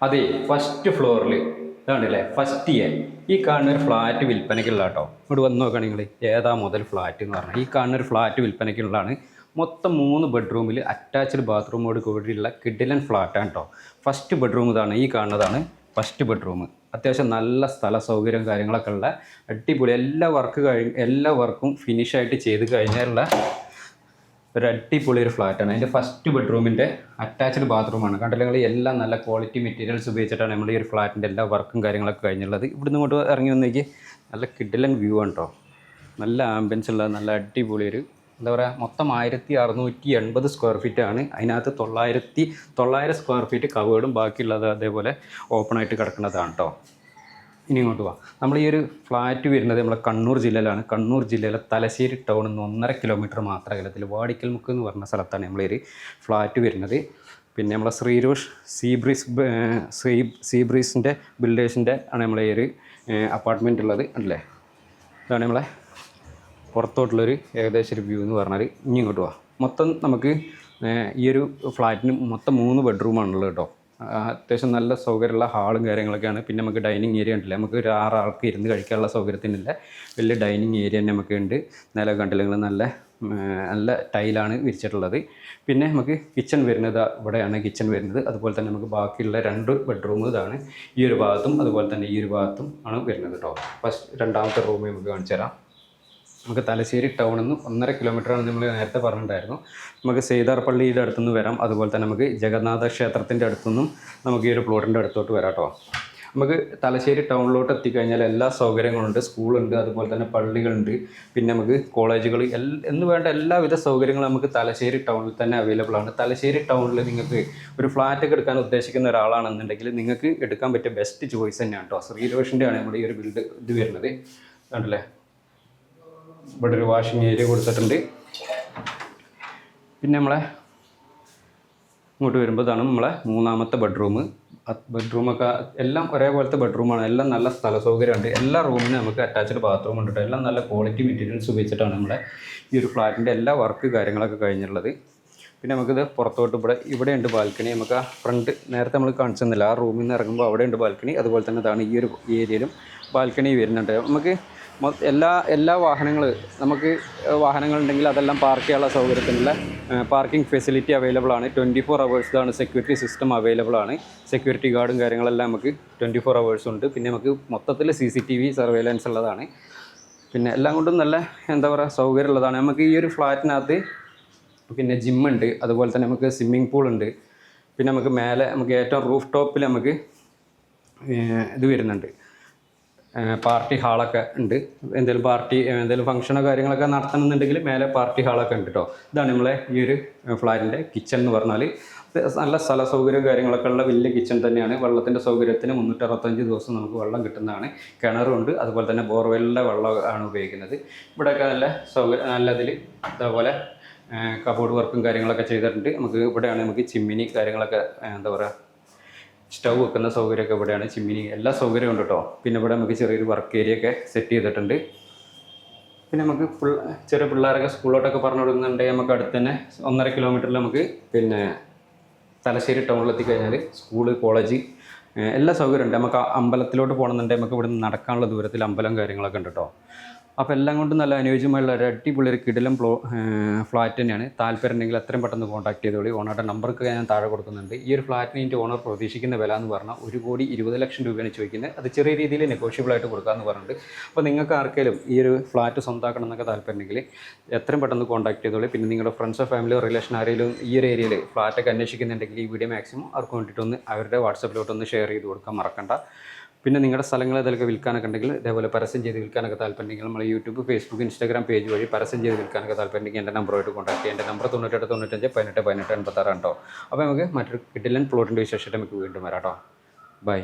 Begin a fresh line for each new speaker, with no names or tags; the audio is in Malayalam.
അതെ, ഫസ്റ്റ് ഫ്ലോറിൽ ഇതാണല്ലേ ഫസ്റ്റ് ഇയർ ഈ കാണുന്ന ഒരു ഫ്ലാറ്റ് വിൽപ്പനയ്ക്കുള്ള കേട്ടോ. ഇവിടെ വന്ന് നോക്കുകയാണെങ്കിൽ ഏതാ മുതൽ ഫ്ലാറ്റ് എന്ന് പറഞ്ഞാൽ ഈ കാണുന്ന ഒരു ഫ്ലാറ്റ് വിൽപ്പനയ്ക്കുള്ളതാണ്. മൊത്തം 3 ബെഡ്റൂമിൽ അറ്റാച്ച്ഡ് ബാത്റൂമോട് കൂടിയുള്ള കിഡിലൻ ഫ്ലാറ്റാണ് കേട്ടോ. ഫസ്റ്റ് ബെഡ്റൂം ഇതാണ്, ഈ കാണുന്നതാണ് ഫസ്റ്റ് ബെഡ്റൂം. അത്യാവശ്യം നല്ല സ്ഥല സൗകര്യം കാര്യങ്ങളൊക്കെ ഉള്ള അടിപൊളി എല്ലാ വർക്കും ഫിനിഷായിട്ട് ചെയ്ത് കഴിഞ്ഞാലുള്ള ഒരു അടിപൊളി ഒരു ഫ്ലാറ്റാണ്. അതിൻ്റെ ഫസ്റ്റ് ബെഡ്റൂമിൻ്റെ അറ്റാച്ച്ഡ് ബാത്റൂമാണ്. കണ്ടില്ലെങ്കിൽ എല്ലാം നല്ല ക്വാളിറ്റി മെറ്റീരിയൽസ് ഉപയോഗിച്ചിട്ടാണ് നമ്മൾ ഈ ഒരു ഫ്ലാറ്റിൻ്റെ എല്ലാ വർക്കും കാര്യങ്ങളൊക്കെ കഴിഞ്ഞുള്ളത്. ഇവിടുന്ന് ഇങ്ങോട്ട് ഇറങ്ങി വന്നേക്ക് നല്ല കിഡിലൻ വ്യൂ ആണ് കേട്ടോ. നല്ല ആംബിയൻസ് ഉള്ള നല്ല അടിപൊളി ഒരു എന്താ പറയുക, മൊത്തം 1680 സ്ക്വയർ ഫീറ്റാണ്. അതിനകത്ത് 900 സ്ക്വയർ ഫീറ്റ് കവേർഡും ബാക്കിയുള്ളത് അതേപോലെ ഓപ്പണായിട്ട് കിടക്കുന്നതാണ് കേട്ടോ. ഇനി ഇങ്ങോട്ട് പോവാം. നമ്മൾ ഈ ഒരു ഫ്ലാറ്റ് വരുന്നത് നമ്മളെ കണ്ണൂർ ജില്ലയിലാണ്. കണ്ണൂർ ജില്ലയിലെ തലശ്ശേരി ടൗണിൽ നിന്ന് 1.5 കിലോമീറ്റർ മാത്രം അകലത്തിൽ വാടിക്കൽമുക്ക് എന്ന് പറഞ്ഞ സ്ഥലത്താണ് നമ്മളൊരു ഫ്ലാറ്റ് വരുന്നത്. പിന്നെ നമ്മളെ ശ്രീരോഷ് സീബ്രീസിൻ്റെ ബിൽഡേഴ്സിൻ്റെ ആണ് നമ്മളെ ഈ ഒരു അപ്പാർട്ട്മെൻറ്റ് ഉള്ളത്. അല്ലേ, ഇതാണ് നമ്മളെ പുറത്തോട്ടുള്ളൊരു ഏകദേശം ഒരു വ്യൂ എന്ന് പറഞ്ഞാൽ. ഇനി ഇങ്ങോട്ട് പോവാം. മൊത്തം നമുക്ക് ഈ ഒരു ഫ്ലാറ്റിന് മൊത്തം 3 ബെഡ്റൂമാണുള്ളത് കേട്ടോ. അത്യാവശ്യം നല്ല സൗകര്യമുള്ള ഹാളും കാര്യങ്ങളൊക്കെയാണ്. പിന്നെ നമുക്ക് ഡൈനിങ് ഏരിയ ഉണ്ടല്ലേ, നമുക്ക് ഒരു 6 ആൾക്ക് ഇരുന്ന് കഴിക്കാനുള്ള സൗകര്യത്തിനുള്ള വലിയ ഡൈനിങ് ഏരിയ തന്നെ നമുക്ക് ഉണ്ട്. നില കണ്ടില്ലെങ്കിൽ നല്ല ടൈലാണ് വിരിച്ചിട്ടുള്ളത്. പിന്നെ നമുക്ക് കിച്ചൺ വരുന്നത് ഇവിടെയാണ് കിച്ചൺ വരുന്നത്. അതുപോലെ തന്നെ നമുക്ക് ബാക്കിയുള്ള 2 ബെഡ്റൂം ഇതാണ്, ഈ ഒരു ഭാഗത്തും അതുപോലെ തന്നെ ഈ ഒരു ഭാഗത്തും ആണ് വരുന്നത് കേട്ടോ. രണ്ടാമത്തെ റൂം നമുക്ക് കാണിച്ചു തരാം. നമുക്ക് തലശ്ശേരി ടൗണിൽ നിന്ന് 1.5 കിലോമീറ്ററാണ് നമ്മൾ നേരത്തെ പറഞ്ഞിട്ടുണ്ടായിരുന്നു. നമുക്ക് സെയ്താർ പള്ളിയുടെ അടുത്തുനിന്ന് വരാം. അതുപോലെ തന്നെ നമുക്ക് ജഗന്നാഥ ക്ഷേത്രത്തിൻ്റെ അടുത്തുനിന്നും നമുക്ക് ഈ ഒരു പ്ലോട്ടിൻ്റെ അടുത്തോട്ട് വരാം കേട്ടോ. നമുക്ക് തലശ്ശേരി ടൗണിലോട്ട് എത്തിക്കഴിഞ്ഞാൽ എല്ലാ സൗകര്യങ്ങളുണ്ട്. സ്കൂളുണ്ട്, അതുപോലെ തന്നെ പള്ളികളുണ്ട്, പിന്നെ നമുക്ക് കോളേജുകൾ എന്ന് വേണ്ട എല്ലാവിധ സൗകര്യങ്ങളും നമുക്ക് തലശ്ശേരി ടൗണിൽ തന്നെ അവൈലബിൾ ആണ്. തലശ്ശേരി ടൗണിൽ നിങ്ങൾക്ക് ഒരു ഫ്ലാറ്റൊക്കെ എടുക്കാൻ ഉദ്ദേശിക്കുന്ന ഒരാളാണെന്നുണ്ടെങ്കിൽ നിങ്ങൾക്ക് എടുക്കാൻ പറ്റിയ ബെസ്റ്റ് ചോയ്സ് തന്നെയാണ് കേട്ടോ. ശ്രീരോഷിൻ്റെ ആണ് നമ്മുടെ ഈ ഒരു ഇത് വരുന്നത്. കണ്ടല്ലേ, ഇവിടെ ഒരു വാഷിംഗ് ഏരിയ കൊടുത്തിട്ടുണ്ട്. പിന്നെ നമ്മളെ ഇങ്ങോട്ട് വരുമ്പോൾ ഇതാണ് നമ്മളെ 3ാമത്തെ ബെഡ്റൂമൊക്കെ എല്ലാം ഒരേപോലത്തെ ബെഡ്റൂമാണ്. എല്ലാം നല്ല സ്ഥല സൗകര്യമുണ്ട്. എല്ലാ റൂമിനും നമുക്ക് അറ്റാച്ച്ഡ് ബാത്റൂം ഉണ്ട്. എല്ലാം നല്ല ക്വാളിറ്റി മെറ്റീരിയൽസ് ഉപയോഗിച്ചിട്ടാണ് നമ്മളെ ഈ ഒരു ഫ്ലാറ്റിൻ്റെ എല്ലാ വർക്ക് കാര്യങ്ങളൊക്കെ കഴിഞ്ഞിട്ടുള്ളത്. പിന്നെ നമുക്കിത് പുറത്തോട്ട് ഇവിടെയുണ്ട് ബാൽക്കണി. നമുക്ക് ആ ഫ്രണ്ട് നേരത്തെ നമ്മൾ കാണിച്ചു തന്നില്ല, ആ റൂമിൽ നിന്ന് ഇറങ്ങുമ്പോൾ അവിടെയുണ്ട് ബാൽക്കണി. അതുപോലെ തന്നെ ഇതാണ് ഈ ഒരു ഏരിയയിലും ബാൽക്കണി വരുന്നുണ്ട്. നമുക്ക് എല്ലാ വാഹനങ്ങളുണ്ടെങ്കിൽ അതെല്ലാം പാർക്ക് ചെയ്യാനുള്ള സൗകര്യത്തിനുള്ള പാർക്കിംഗ് ഫെസിലിറ്റി അവൈലബിൾ ആണ്. 24 hours ആണ് സെക്യൂരിറ്റി സിസ്റ്റം അവൈലബിൾ ആണ്. സെക്യൂരിറ്റി ഗാർഡും കാര്യങ്ങളെല്ലാം നമുക്ക് 24 hours ഉണ്ട്. പിന്നെ നമുക്ക് മൊത്തത്തിൽ CCTV സർവൈലൻസ് ഉള്ളതാണ്. പിന്നെ എല്ലാം കൊണ്ടും നല്ല എന്താ പറയുക സൗകര്യമുള്ളതാണ്. നമുക്ക് ഈ ഒരു ഫ്ലാറ്റിനകത്ത് പിന്നെ ജിമ്മുണ്ട്, അതുപോലെ തന്നെ നമുക്ക് സ്വിമ്മിംഗ് പൂളുണ്ട്. പിന്നെ നമുക്ക് മേലെ നമുക്ക് ഏറ്റവും റൂഫ് ടോപ്പിൽ നമുക്ക് ഇത് വരുന്നുണ്ട്, പാർട്ടി ഹാളൊക്കെ ഉണ്ട്. എന്തെങ്കിലും ഫംഗ്ഷനോ കാര്യങ്ങളൊക്കെ നടത്തണമെന്നുണ്ടെങ്കിൽ മേലെ പാർട്ടി ഹാളൊക്കെ ഉണ്ട് കേട്ടോ. ഇതാണ് നമ്മളെ ഈ ഒരു ഫ്ലാറ്റിൻ്റെ കിച്ചൺ എന്ന് പറഞ്ഞാൽ. നല്ല സ്ഥല സൗകര്യവും കാര്യങ്ങളൊക്കെ ഉള്ള വലിയ കിച്ചൺ തന്നെയാണ്. വെള്ളത്തിൻ്റെ സൗകര്യത്തിന് 365 ദിവസം നമുക്ക് വെള്ളം കിട്ടുന്നതാണ്. കിണറുണ്ട്, അതുപോലെ തന്നെ ബോർവെല്ലിൻ്റെ വെള്ളമാണ് ഉപയോഗിക്കുന്നത്. ഇവിടെയൊക്കെ നല്ലതിൽ ഇതേപോലെ കബോർഡ് വർക്കും കാര്യങ്ങളൊക്കെ ചെയ്തിട്ടുണ്ട്. ഇവിടെയാണ് നമുക്ക് ചിമ്മിനി കാര്യങ്ങളൊക്കെ എന്താ പറയുക സ്റ്റൗ വെക്കുന്ന സൗകര്യമൊക്കെ ഇവിടെയാണ്. ചിമ്മിനി എല്ലാ സൗകര്യവും ഉണ്ട് കേട്ടോ. പിന്നെ ഇവിടെ നമുക്ക് ചെറിയൊരു വർക്ക് ഏരിയ ഒക്കെ സെറ്റ് ചെയ്തിട്ടുണ്ട്. പിന്നെ നമുക്ക് ചെറിയ പിള്ളേരൊക്കെ സ്കൂളിലോട്ടൊക്കെ പറഞ്ഞു കൊടുക്കുന്നുണ്ടെങ്കിൽ നമുക്ക് അടുത്ത് തന്നെ 1.5 കിലോമീറ്ററിൽ നമുക്ക് പിന്നെ തലശ്ശേരി ടൗണിലെത്തിക്കഴിഞ്ഞാൽ സ്കൂള്, കോളേജ് എല്ലാ സൗകര്യമുണ്ട്. നമുക്ക് അമ്പലത്തിലോട്ട് പോകണമെന്നുണ്ടെങ്കിൽ നമുക്ക് ഇവിടെ നിന്ന് നടക്കാനുള്ള ദൂരത്തിൽ അമ്പലം കാര്യങ്ങളൊക്കെ ഉണ്ട് കേട്ടോ. അപ്പോൾ എല്ലാം കൊണ്ടും നല്ല അനുയോജ്യമായുള്ള ഒരു അടിപൊളി ഒരു കിടിലൻ ഫ്ലാറ്റ് തന്നെയാണ്. താല്പര്യം ഉണ്ടെങ്കിൽ എത്രയും പെട്ടെന്ന് കോൺടാക്ട് ചെയ്തോളി. ഓണറുടെ നമ്പർക്ക് ഞാൻ താഴെ കൊടുക്കുന്നുണ്ട്. ഈ ഒരു ഫ്ലാറ്റിന് ഇതിൻ്റെ ഓണർ പ്രതീക്ഷിക്കുന്ന വില എന്ന് പറഞ്ഞാൽ 1,20,00,000 രൂപയാണ് ചോദിക്കുന്നത്. അത് ചെറിയ രീതിയിൽ നെഗോഷ്യബിൾ ആയിട്ട് കൊടുക്കാമെന്ന് പറഞ്ഞിട്ടുണ്ട്. അപ്പോൾ നിങ്ങൾക്ക് ആർക്കെങ്കിലും ഈ ഒരു ഫ്ലാറ്റ് സ്വന്തമാക്കണം എന്നൊക്കെ താല്പര്യം ഉണ്ടെങ്കിൽ എത്രയും പെട്ടെന്ന് കോൺടാക്ട് ചെയ്തോളി. പിന്നെ നിങ്ങളുടെ ഫ്രണ്ട്സോ ഫാമിലിയോ റിലേഷൻ ആരെങ്കിലും ഈ ഒരു ഏരിയയിൽ ഫ്ലാറ്റൊക്കെ അന്വേഷിക്കുന്നുണ്ടെങ്കിൽ ഈ വീഡിയോ മാക്സിമം അവർക്ക് വേണ്ടിയിട്ടൊന്ന് അവരുടെ വാട്സപ്പിലോട്ടൊന്ന് ഷെയർ ചെയ്ത് കൊടുക്കാൻ മറക്കണ്ട. പിന്നെ നിങ്ങളുടെ സ്ഥലങ്ങൾ ഏതൊക്കെ വിൽക്കാനൊക്കെ ഉണ്ടെങ്കിൽ ഇതേപോലെ പരസ്യം ചെയ്ത് വിൽക്കാനൊക്കെ താല്പര്യമുണ്ടെങ്കിൽ നമ്മൾ യൂട്യൂബ്, ഫേസ്ബുക്ക്, ഇൻസ്റ്റാഗ്രാം പേജ് വഴി പരസ്യം ചെയ്ത് വിൽക്കാനൊക്കെ താല്പര്യമുണ്ടെങ്കിൽ എൻ്റെ നമ്പറുമായിട്ട് കോൺടാക്ട് ചെയ്യാം. എൻ്റെ നമ്പർ 98 95 18 18 86 കേട്ടോ. അപ്പോൾ നമുക്ക് മറ്റൊരു കിടിലൻ പ്ലോട്ടിൻ്റെ വിശേഷമായിട്ട് നമുക്ക് വീണ്ടും വരാം കേട്ടോ. ബൈ.